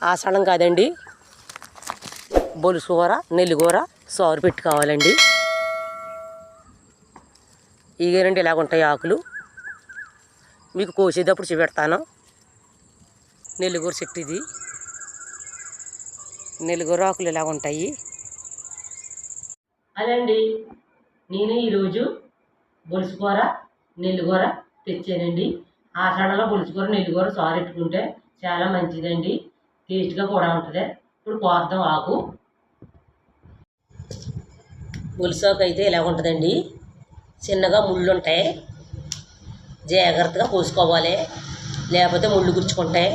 ఆషాఢం కాదండి, బొలుసు కూర నెల్లికూర సారు పెట్టుకోవాలండి. ఇవేనండి ఇలాగ ఉంటాయి ఆకులు. మీకు కోసేటప్పుడు చూపెడతాను. నెల్లికూర చెట్టు ఇది. నెల్లికూర ఆకులు ఇలాగ ఉంటాయి. అదండి నేను ఈరోజు బొలుసు కూర నెల్లికూర తెచ్చానండి. ఆషాఢంలో బొలుసు కూర నెల్లికూర సారు పెట్టుకుంటే చాలా మంచిదండి, టేస్ట్గా కూడా ఉంటుంది. ఇప్పుడు కోద్దాం ఆకు. బొలుసాకు అయితే ఇలా ఉంటుందండి, చిన్నగా ముళ్ళు ఉంటాయి, జాగ్రత్తగా కోసుకోవాలి, లేకపోతే ముళ్ళు గుచ్చుకుంటాయి.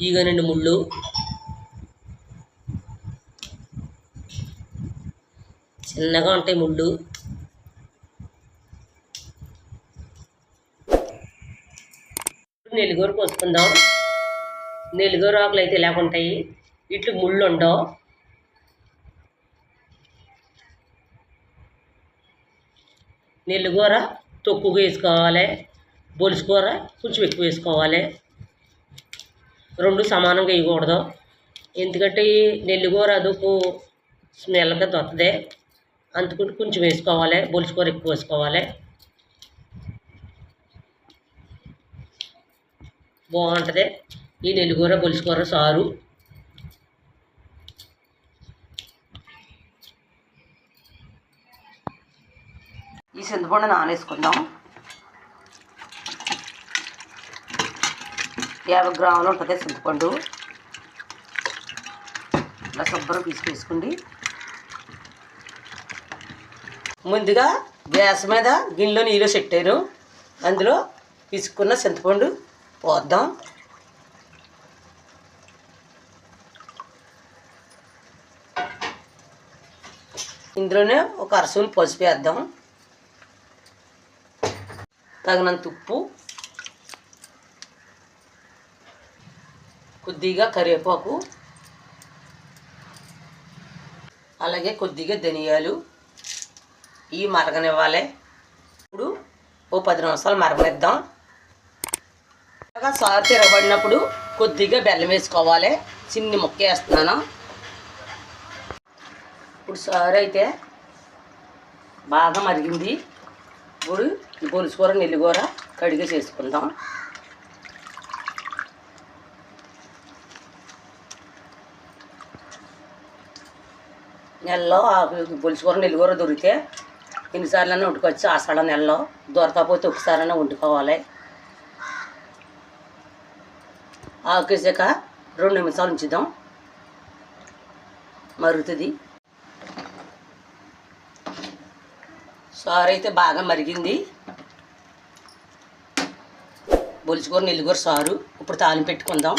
ఇగోనండి ముళ్ళు. చిన్నగా ఉంటాయి ముళ్ళు. నెల్లికూర కోసుకుందాం. నెల్లికూర ఆకులు అయితే ఇలాగ ఉంటాయి, ఇట్లు ముళ్ళు ఉండవు. నెల్లికూర తక్కువగా వేసుకోవాలి, బొలుసు కూర కొంచెం ఎక్కువ వేసుకోవాలి. రెండు సమానంగా వేయకూడదు, ఎందుకంటే నెల్లికూర అదొక స్మెల్గా వస్తుంది. అందుకుంటే కొంచెం వేసుకోవాలి, బొలుసు కూర ఎక్కువ వేసుకోవాలి. బాగుంటుంది ఈ నెల్లికూర బొలుసు కూర సారు. ఈ చింతపండు నానేసుకుందాం. 50 గ్రాములు ఉంటుంది చింతపండు. ఇలా శుభ్రం తీసుకేసుకోండి. ముందుగా గ్యాస్ మీద గిన్నెలో నీళ్ళు పెట్టాను, అందులో పిసుక్కున్న చింతపండు పోద్దాం. ఇందులోనే ఒక అరసూలు పసుపు వేద్దాం, తగినంత ఉప్పు, కొద్దిగా కరివేపాకు, అలాగే కొద్దిగా ధనియాలు. ఇవి మరగనివ్వాలి. ఇప్పుడు ఓ 10 నిమిషాలు మరగనిద్దాం. సారు తిరగబడినప్పుడు కొద్దిగా బెల్లం వేసుకోవాలి. చిన్ని ముక్క వేస్తున్నాను. ఇప్పుడు సారు అయితే బాగా మరిగింది. ఇప్పుడు బొలుసు కూర నెల్లికూర కడిగి చేసుకుందాం. నెలలో బొలుసు కూర నెల్లికూర దొరికితే ఎన్నిసార్లైనా వండుకోవచ్చు. ఆషాఢం నెలలో దొరకకపోతే ఒకసారైనా వండుకోవాలి. ఆకేసాక 2 నిమిషాలు ఉంచుదాం, మరుగుతుంది. సారు అయితే బాగా మరిగింది. బొలుసు కూర నెల్లికూర సారు. ఇప్పుడు తాలింపు పెట్టుకుందాం.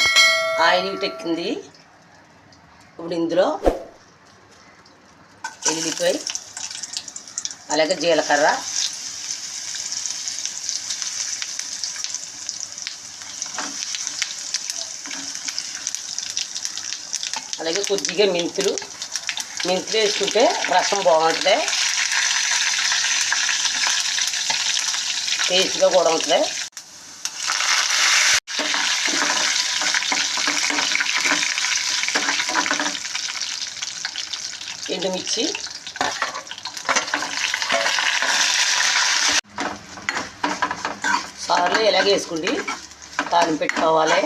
ఆయిల్ ఎక్కింది. ఇప్పుడు ఇందులో ఎల్లిపాయ, అలాగే జీలకర్ర, అలాగే కొద్దిగా మెంతులు వేసుకుంటే రసం బాగుంటుంది, టేస్ట్గా కూడా ఉంటుంది. ఎండుమిర్చి, సార్లు ఇలాగే వేసుకోండి. తాలింపు పెట్టుకోవాలి.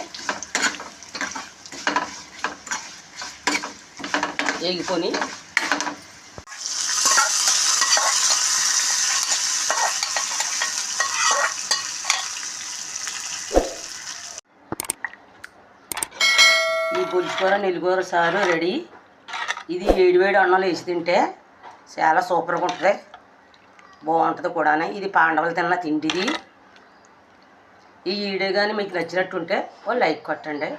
వేగిపోని ఈ బొలుసు కూర నెల్లికూర సారు రెడీ. ఇది వేడివేడి అన్నంలో వేసి తింటే చాలా సూపర్గా ఉంటుంది, బాగుంటుంది కూడా. ఇది పాండవులు తిన్న తిండిది. ఈ వీడియో కానీ మీకు నచ్చినట్టుంటే ఓ లైక్ కొట్టండి.